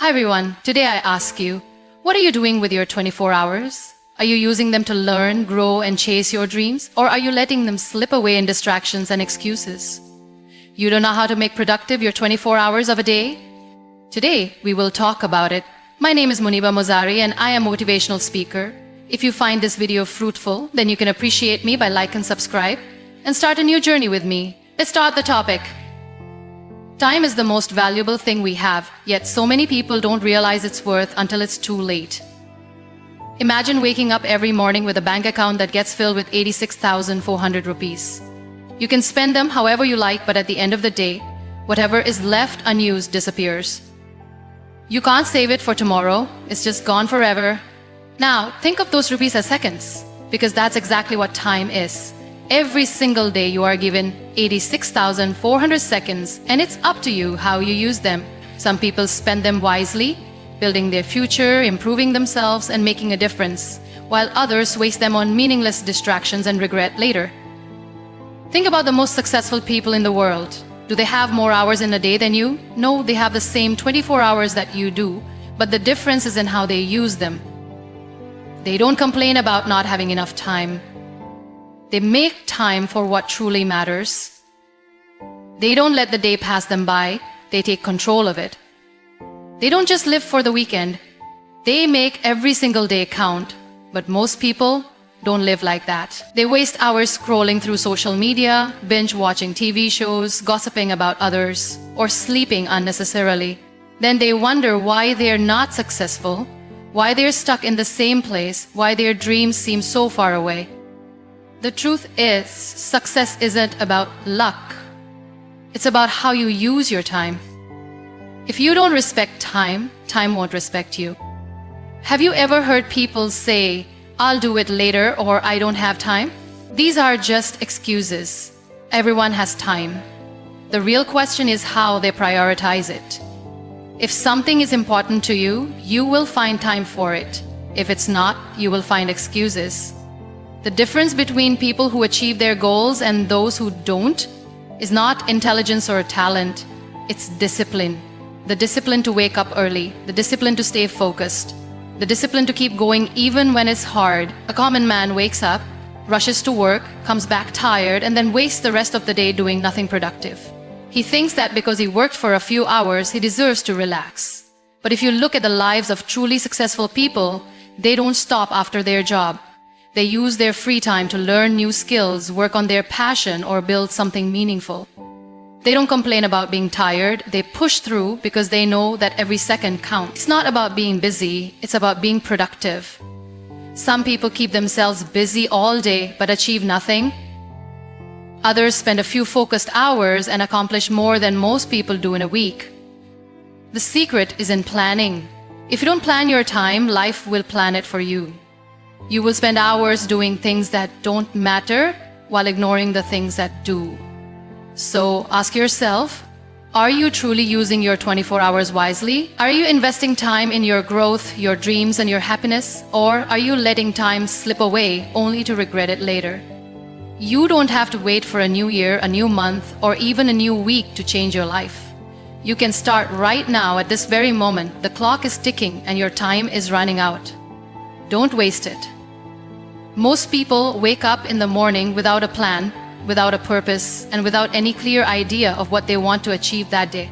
Hi everyone, today I ask you, what are you doing with your 24 hours? Are you using them to learn, grow, and chase your dreams? Or are you letting them slip away in distractions and excuses? You don't know how to make productive your 24 hours of a day? Today, we will talk about it. My name is Muniba Mazari and I am a motivational speaker. If you find this video fruitful, then you can appreciate me by like and subscribe and start a new journey with me. Let's start the topic. Time is the most valuable thing we have, yet so many people don't realize its worth until it's too late. Imagine waking up every morning with a bank account that gets filled with 86,400 rupees. You can spend them however you like, but at the end of the day, whatever is left unused disappears. You can't save it for tomorrow, it's just gone forever. Now, think of those rupees as seconds, because that's exactly what time is. Every single day you are given 86,400 seconds, and it's up to you how you use them. Some people spend them wisely, building their future, improving themselves, and making a difference, while others waste them on meaningless distractions and regret later. Think about the most successful people in the world. Do they have more hours in a day than you? No, they have the same 24 hours that you do, but the difference is in how they use them. They don't complain about not having enough time. They make time for what truly matters. They don't let the day pass them by, they take control of it. They don't just live for the weekend, they make every single day count. But most people don't live like that. They waste hours scrolling through social media, binge watching TV shows, gossiping about others, or sleeping unnecessarily. Then they wonder why they're not successful, why they're stuck in the same place, why their dreams seem so far away. The truth is, success isn't about luck. It's about how you use your time. If you don't respect time, time won't respect you. Have you ever heard people say, "I'll do it later," or "I don't have time"? These are just excuses. Everyone has time. The real question is how they prioritize it. If something is important to you, you will find time for it. If it's not, you will find excuses. The difference between people who achieve their goals and those who don't is not intelligence or talent, it's discipline. The discipline to wake up early, the discipline to stay focused, the discipline to keep going even when it's hard. A common man wakes up, rushes to work, comes back tired, and then wastes the rest of the day doing nothing productive. He thinks that because he worked for a few hours, he deserves to relax. But if you look at the lives of truly successful people, they don't stop after their job. They use their free time to learn new skills, work on their passion, or build something meaningful. They don't complain about being tired, they push through because they know that every second counts. It's not about being busy, it's about being productive. Some people keep themselves busy all day but achieve nothing. Others spend a few focused hours and accomplish more than most people do in a week. The secret is in planning. If you don't plan your time, life will plan it for you. You will spend hours doing things that don't matter while ignoring the things that do. So ask yourself, are you truly using your 24 hours wisely? Are you investing time in your growth, your dreams, and your happiness? Or are you letting time slip away only to regret it later? You don't have to wait for a new year, a new month, or even a new week to change your life. You can start right now at this very moment. The clock is ticking and your time is running out. Don't waste it. Most people wake up in the morning without a plan, without a purpose, and without any clear idea of what they want to achieve that day.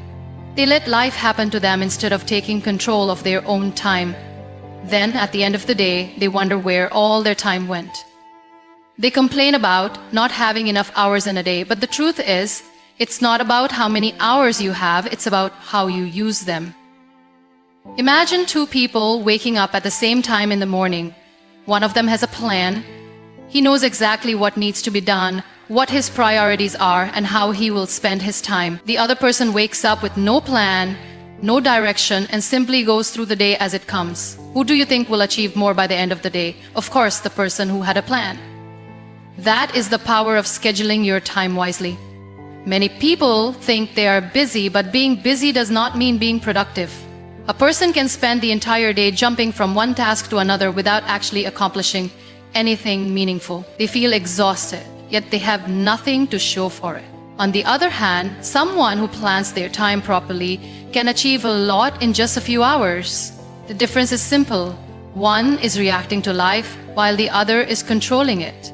They let life happen to them instead of taking control of their own time. Then, at the end of the day, they wonder where all their time went. They complain about not having enough hours in a day, but the truth is, it's not about how many hours you have, it's about how you use them. Imagine two people waking up at the same time in the morning. One of them has a plan. He knows exactly what needs to be done, what his priorities are, and how he will spend his time. The other person wakes up with no plan, no direction, and simply goes through the day as it comes. Who do you think will achieve more by the end of the day? Of course, the person who had a plan. That is the power of scheduling your time wisely. Many people think they are busy, but being busy does not mean being productive. A person can spend the entire day jumping from one task to another without actually accomplishing anything meaningful. They feel exhausted, yet they have nothing to show for it. On the other hand, someone who plans their time properly can achieve a lot in just a few hours. The difference is simple. One is reacting to life while the other is controlling it.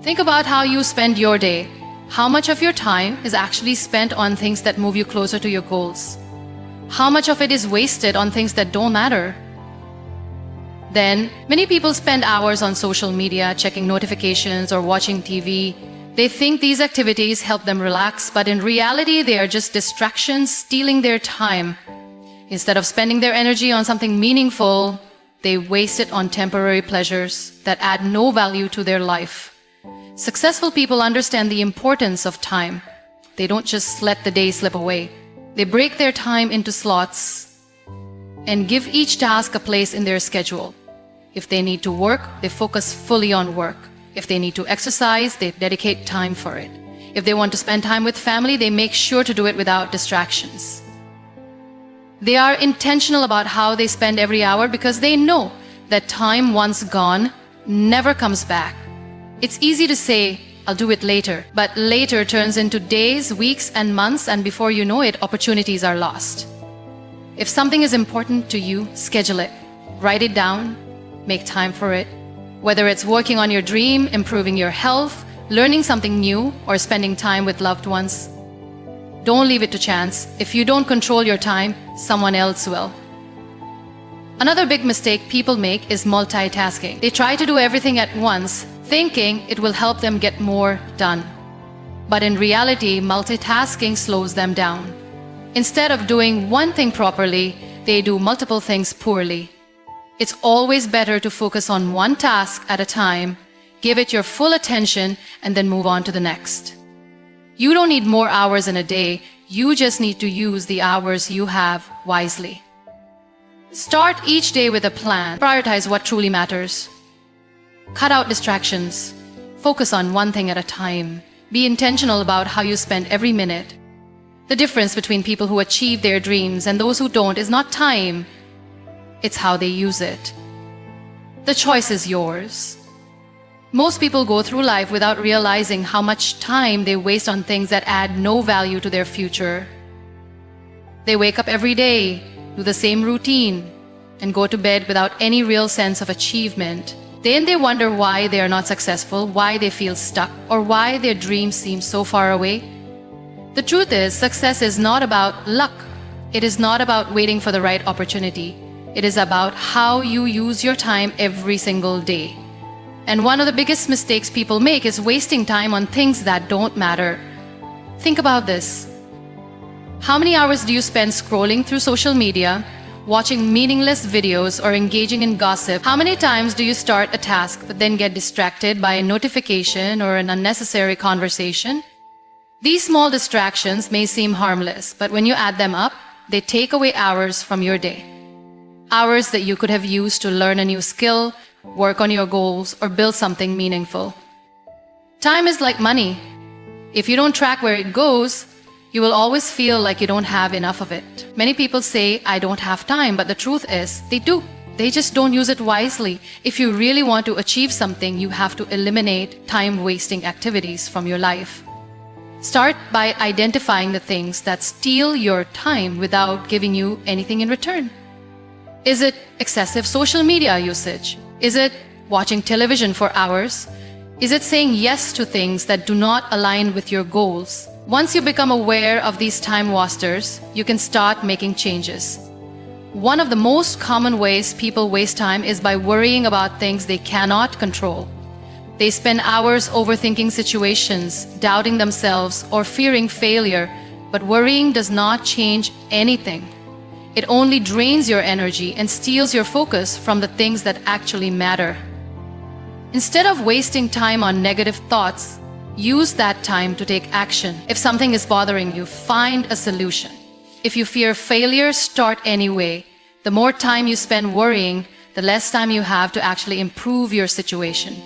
Think about how you spend your day. How much of your time is actually spent on things that move you closer to your goals? How much of it is wasted on things that don't matter? Then, many people spend hours on social media, checking notifications or watching TV. They think these activities help them relax, but in reality, they are just distractions stealing their time. Instead of spending their energy on something meaningful, they waste it on temporary pleasures that add no value to their life. Successful people understand the importance of time. They don't just let the day slip away. They break their time into slots and give each task a place in their schedule. If they need to work, they focus fully on work. If they need to exercise, they dedicate time for it. If they want to spend time with family, they make sure to do it without distractions. They are intentional about how they spend every hour because they know that time once gone never comes back. It's easy to say, I'll do it later, but later turns into days, weeks, and months, and before you know it, opportunities are lost. If something is important to you, schedule it. Write it down. Make time for it. Whether it's working on your dream, improving your health, learning something new, or spending time with loved ones. Don't leave it to chance. If you don't control your time, someone else will. Another big mistake people make is multitasking. They try to do everything at once, thinking it will help them get more done. But in reality, multitasking slows them down. Instead of doing one thing properly, they do multiple things poorly. It's always better to focus on one task at a time, give it your full attention, and then move on to the next. You don't need more hours in a day, you just need to use the hours you have wisely. Start each day with a plan. Prioritize what truly matters. Cut out distractions. Focus on one thing at a time. Be intentional about how you spend every minute. The difference between people who achieve their dreams and those who don't is not time. It's how they use it. The choice is yours. Most people go through life without realizing how much time they waste on things that add no value to their future. They wake up every day, do the same routine, and go to bed without any real sense of achievement. Then they wonder why they are not successful, why they feel stuck, or why their dreams seem so far away. The truth is, success is not about luck. It is not about waiting for the right opportunity. It is about how you use your time every single day. And one of the biggest mistakes people make is wasting time on things that don't matter. Think about this. How many hours do you spend scrolling through social media, watching meaningless videos, or engaging in gossip? How many times do you start a task but then get distracted by a notification or an unnecessary conversation? These small distractions may seem harmless, but when you add them up, they take away hours from your day. Hours that you could have used to learn a new skill, work on your goals, or build something meaningful. Time is like money. If you don't track where it goes, you will always feel like you don't have enough of it. Many people say, I don't have time, but the truth is, they do. They just don't use it wisely. If you really want to achieve something, you have to eliminate time-wasting activities from your life. Start by identifying the things that steal your time without giving you anything in return. Is it excessive social media usage? Is it watching television for hours? Is it saying yes to things that do not align with your goals? Once you become aware of these time wasters, you can start making changes. One of the most common ways people waste time is by worrying about things they cannot control. They spend hours overthinking situations, doubting themselves, or fearing failure, but worrying does not change anything. It only drains your energy and steals your focus from the things that actually matter. Instead of wasting time on negative thoughts, use that time to take action. If something is bothering you, find a solution. If you fear failure, start anyway. The more time you spend worrying, the less time you have to actually improve your situation.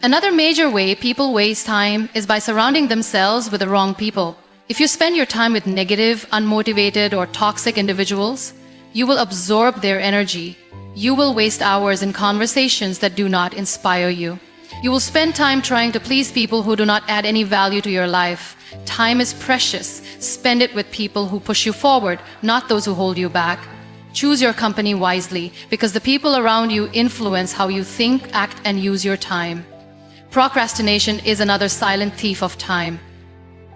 Another major way people waste time is by surrounding themselves with the wrong people. If you spend your time with negative, unmotivated, or toxic individuals, you will absorb their energy. You will waste hours in conversations that do not inspire you. You will spend time trying to please people who do not add any value to your life. Time is precious. Spend it with people who push you forward, not those who hold you back. Choose your company wisely, because the people around you influence how you think, act, and use your time. Procrastination is another silent thief of time.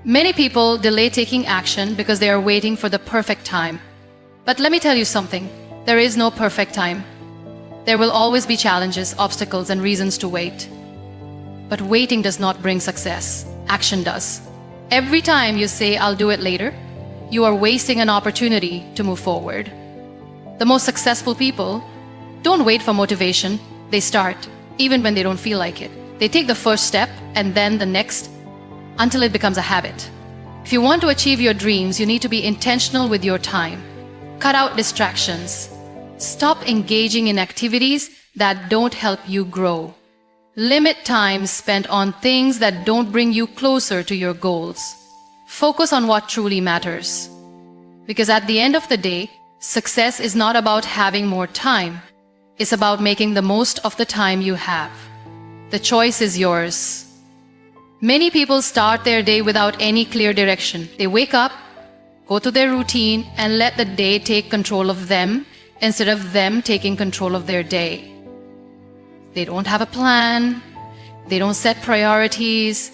Many people delay taking action because they are waiting for the perfect time. But let me tell you something, there is no perfect time. There will always be challenges, obstacles, and reasons to wait. But waiting does not bring success. Action does. Every time you say, "I'll do it later," you are wasting an opportunity to move forward. The most successful people don't wait for motivation. They start, even when they don't feel like it. They take the first step and then the next until it becomes a habit. If you want to achieve your dreams, you need to be intentional with your time. Cut out distractions. Stop engaging in activities that don't help you grow. Limit time spent on things that don't bring you closer to your goals. Focus on what truly matters. Because at the end of the day, success is not about having more time. It's about making the most of the time you have. The choice is yours. Many people start their day without any clear direction. They wake up, go to their routine, and let the day take control of them instead of them taking control of their day. They don't have a plan, they don't set priorities,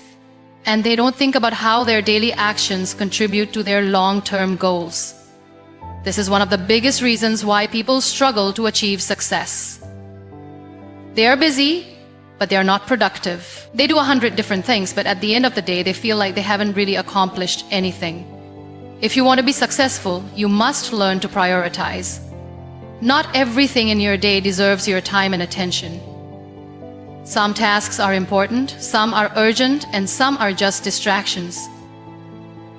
and they don't think about how their daily actions contribute to their long-term goals. This is one of the biggest reasons why people struggle to achieve success. They are busy, but they are not productive. They do 100 different things, but at the end of the day, they feel like they haven't really accomplished anything. If you want to be successful, you must learn to prioritize. Not everything in your day deserves your time and attention. Some tasks are important, some are urgent, and some are just distractions.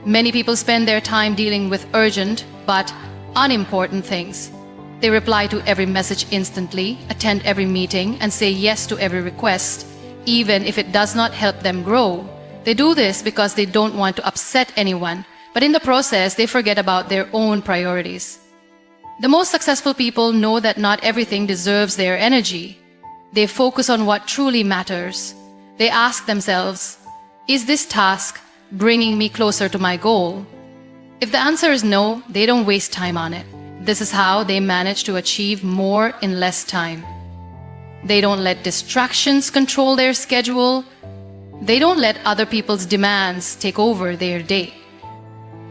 Many people spend their time dealing with urgent but unimportant things. They reply to every message instantly, attend every meeting, and say yes to every request, even if it does not help them grow. They do this because they don't want to upset anyone, but in the process, they forget about their own priorities. The most successful people know that not everything deserves their energy. They focus on what truly matters. They ask themselves, is this task bringing me closer to my goal? If the answer is no, they don't waste time on it. This is how they manage to achieve more in less time. They don't let distractions control their schedule. They don't let other people's demands take over their day.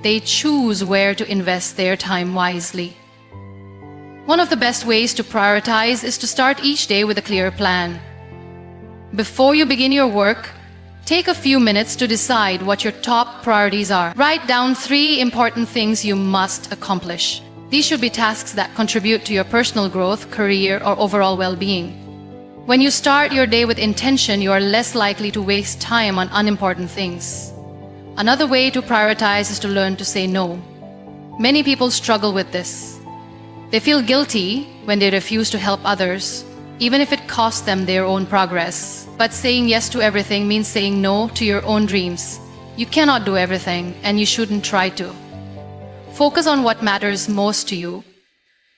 They choose where to invest their time wisely. One of the best ways to prioritize is to start each day with a clear plan. Before you begin your work, take a few minutes to decide what your top priorities are. Write down 3 important things you must accomplish. These should be tasks that contribute to your personal growth, career, or overall well-being. When you start your day with intention, you are less likely to waste time on unimportant things. Another way to prioritize is to learn to say no. Many people struggle with this. They feel guilty when they refuse to help others, even if it costs them their own progress. But saying yes to everything means saying no to your own dreams. You cannot do everything, and you shouldn't try to. Focus on what matters most to you.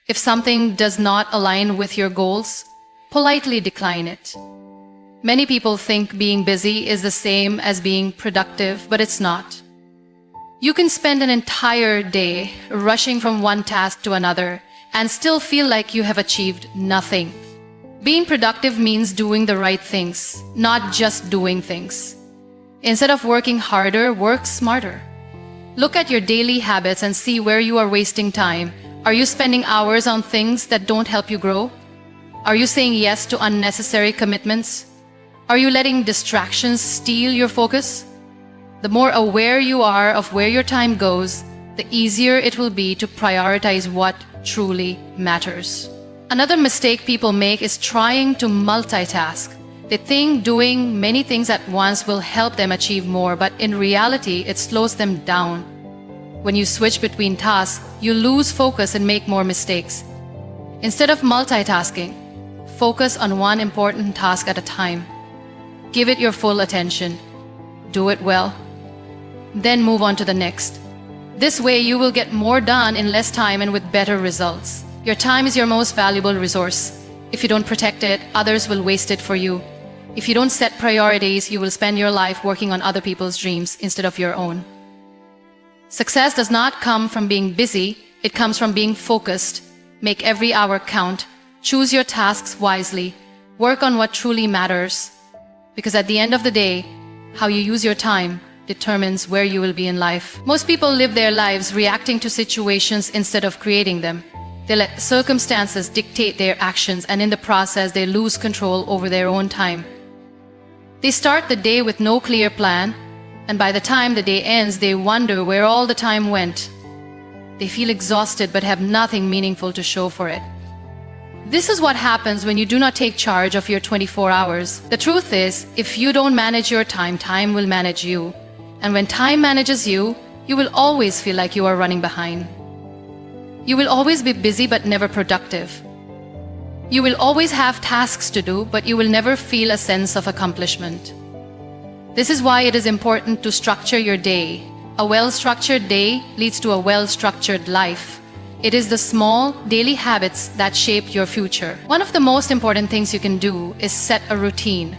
If something does not align with your goals, politely decline it. Many people think being busy is the same as being productive, but it's not. You can spend an entire day rushing from one task to another and still feel like you have achieved nothing. Being productive means doing the right things, not just doing things. Instead of working harder, work smarter. Look at your daily habits and see where you are wasting time. Are you spending hours on things that don't help you grow? Are you saying yes to unnecessary commitments? Are you letting distractions steal your focus? The more aware you are of where your time goes, the easier it will be to prioritize what truly matters. Another mistake people make is trying to multitask. They think doing many things at once will help them achieve more, but in reality, it slows them down. When you switch between tasks, you lose focus and make more mistakes. Instead of multitasking, focus on one important task at a time. Give it your full attention. Do it well. Then move on to the next. This way, you will get more done in less time and with better results. Your time is your most valuable resource. If you don't protect it, others will waste it for you. If you don't set priorities, you will spend your life working on other people's dreams instead of your own. Success does not come from being busy, it comes from being focused. Make every hour count, choose your tasks wisely, work on what truly matters. Because at the end of the day, how you use your time determines where you will be in life. Most people live their lives reacting to situations instead of creating them. They let circumstances dictate their actions, and in the process, they lose control over their own time. They start the day with no clear plan, and by the time the day ends, they wonder where all the time went. They feel exhausted but have nothing meaningful to show for it. This is what happens when you do not take charge of your 24 hours. The truth is, if you don't manage your time, time will manage you. And when time manages you, you will always feel like you are running behind. You will always be busy but never productive. You will always have tasks to do, but you will never feel a sense of accomplishment. This is why it is important to structure your day. A well-structured day leads to a well-structured life. It is the small, daily habits that shape your future. One of the most important things you can do is set a routine.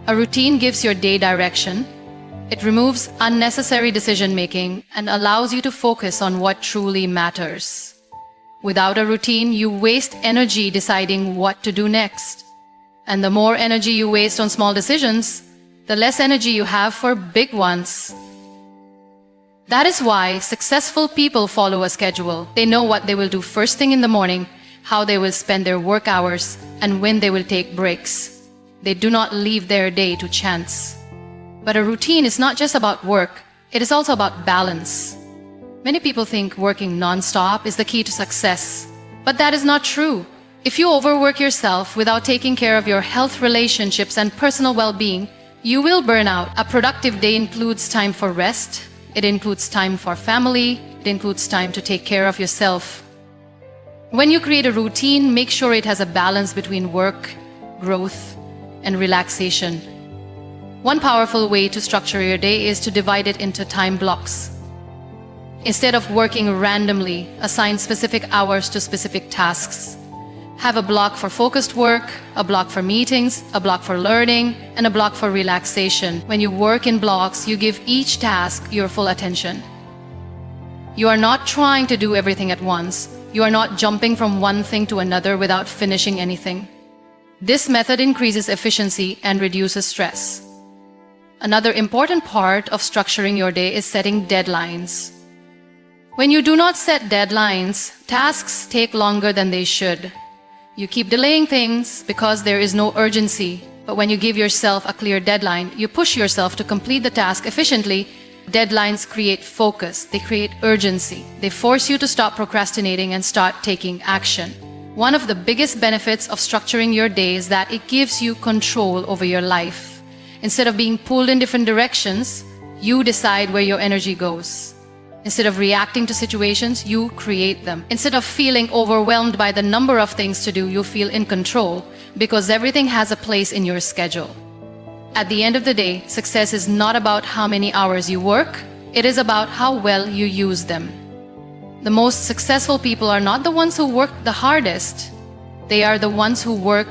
A routine gives your day direction. It removes unnecessary decision-making and allows you to focus on what truly matters. Without a routine, you waste energy deciding what to do next. And the more energy you waste on small decisions, the less energy you have for big ones. That is why successful people follow a schedule. They know what they will do first thing in the morning, how they will spend their work hours, and when they will take breaks. They do not leave their day to chance. But a routine is not just about work, it is also about balance. Many people think working non-stop is the key to success, but that is not true. If you overwork yourself without taking care of your health, relationships, and personal well-being, you will burn out. A productive day includes time for rest, it includes time for family, it includes time to take care of yourself. When you create a routine, make sure it has a balance between work, growth, and relaxation. One powerful way to structure your day is to divide it into time blocks. Instead of working randomly, assign specific hours to specific tasks. Have a block for focused work, a block for meetings, a block for learning, and a block for relaxation. When you work in blocks, you give each task your full attention. You are not trying to do everything at once. You are not jumping from one thing to another without finishing anything. This method increases efficiency and reduces stress. Another important part of structuring your day is setting deadlines. When you do not set deadlines, tasks take longer than they should. You keep delaying things because there is no urgency. But when you give yourself a clear deadline, you push yourself to complete the task efficiently. Deadlines create focus, they create urgency. They force you to stop procrastinating and start taking action. One of the biggest benefits of structuring your day is that it gives you control over your life. Instead of being pulled in different directions, you decide where your energy goes. Instead of reacting to situations, you create them. Instead of feeling overwhelmed by the number of things to do, you feel in control because everything has a place in your schedule. At the end of the day, success is not about how many hours you work, it is about how well you use them. The most successful people are not the ones who work the hardest. They are the ones who work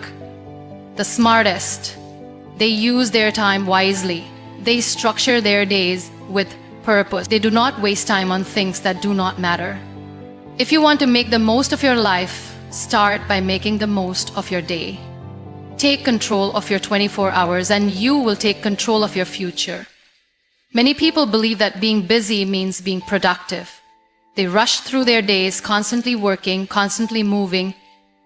the smartest. They use their time wisely. They structure their days with purpose. They do not waste time on things that do not matter. If you want to make the most of your life, start by making the most of your day. Take control of your 24 hours and you will take control of your future. Many people believe that being busy means being productive. They rush through their days, constantly working, constantly moving.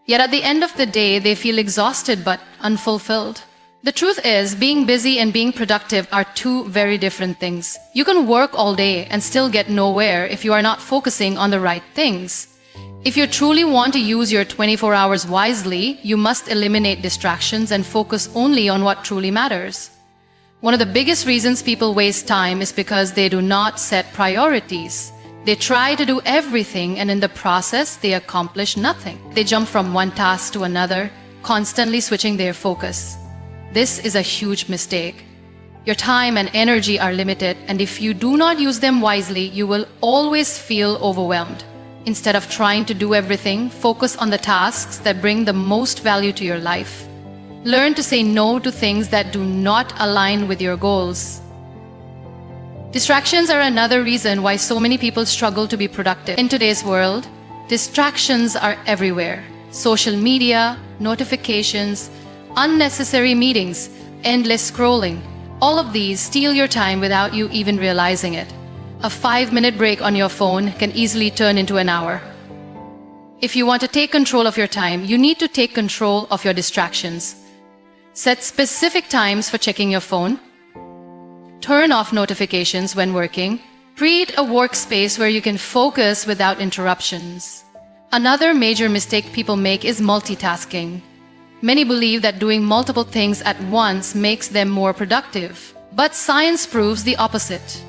Yet at the end of the day, they feel exhausted but unfulfilled. The truth is, being busy and being productive are two very different things. You can work all day and still get nowhere if you are not focusing on the right things. If you truly want to use your 24 hours wisely, you must eliminate distractions and focus only on what truly matters. One of the biggest reasons people waste time is because they do not set priorities. They try to do everything and in the process, they accomplish nothing. They jump from one task to another, constantly switching their focus. This is a huge mistake. Your time and energy are limited, and if you do not use them wisely, you will always feel overwhelmed. Instead of trying to do everything, focus on the tasks that bring the most value to your life. Learn to say no to things that do not align with your goals. Distractions are another reason why so many people struggle to be productive. In today's world, distractions are everywhere. Social media, notifications, unnecessary meetings, endless scrolling. All of these steal your time without you even realizing it. A 5-minute break on your phone can easily turn into an hour. If you want to take control of your time, you need to take control of your distractions. Set specific times for checking your phone. Turn off notifications when working. Create a workspace where you can focus without interruptions. Another major mistake people make is multitasking. Many believe that doing multiple things at once makes them more productive. But science proves the opposite.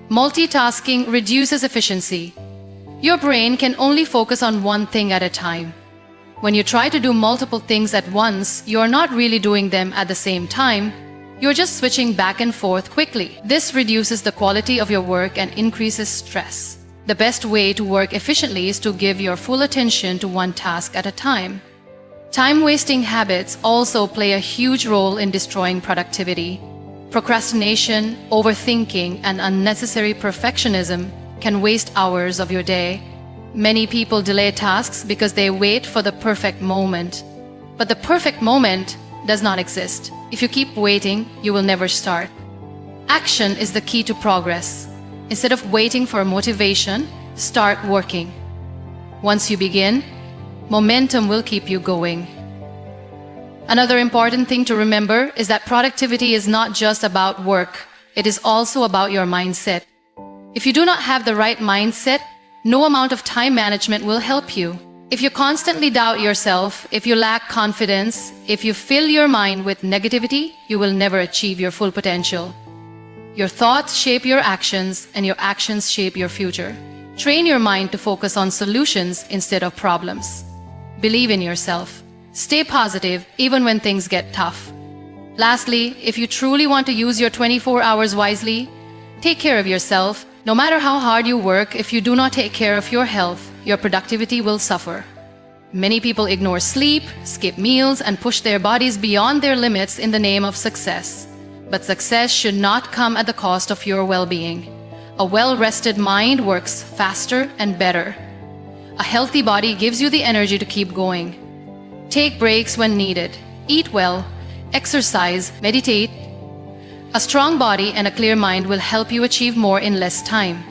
Multitasking reduces efficiency. Your brain can only focus on one thing at a time. When you try to do multiple things at once, you're not really doing them at the same time. You're just switching back and forth quickly. This reduces the quality of your work and increases stress. The best way to work efficiently is to give your full attention to one task at a time. Time-wasting habits also play a huge role in destroying productivity. Procrastination, overthinking, and unnecessary perfectionism can waste hours of your day. Many people delay tasks because they wait for the perfect moment. But the perfect moment does not exist. If you keep waiting, you will never start. Action is the key to progress. Instead of waiting for motivation, start working. Once you begin, momentum will keep you going. Another important thing to remember is that productivity is not just about work. It is also about your mindset. If you do not have the right mindset, no amount of time management will help you. If you constantly doubt yourself, if you lack confidence, if you fill your mind with negativity, you will never achieve your full potential. Your thoughts shape your actions, and your actions shape your future. Train your mind to focus on solutions instead of problems. Believe in yourself. Stay positive even when things get tough. Lastly, if you truly want to use your 24 hours wisely, take care of yourself. No matter how hard you work, if you do not take care of your health, your productivity will suffer. Many people ignore sleep, skip meals, and push their bodies beyond their limits in the name of success. But success should not come at the cost of your well-being. A well-rested mind works faster and better. A healthy body gives you the energy to keep going. Take breaks when needed. Eat well, exercise, meditate. A strong body and a clear mind will help you achieve more in less time.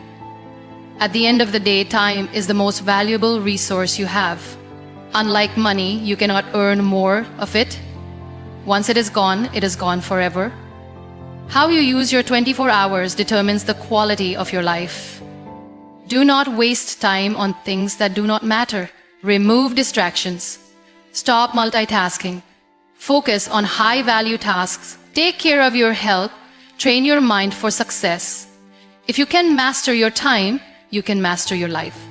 At the end of the day, time is the most valuable resource you have. Unlike money, you cannot earn more of it. Once it is gone forever. How you use your 24 hours determines the quality of your life. Do not waste time on things that do not matter. Remove distractions. Stop multitasking. Focus on high-value tasks. Take care of your health. Train your mind for success. If you can master your time, you can master your life.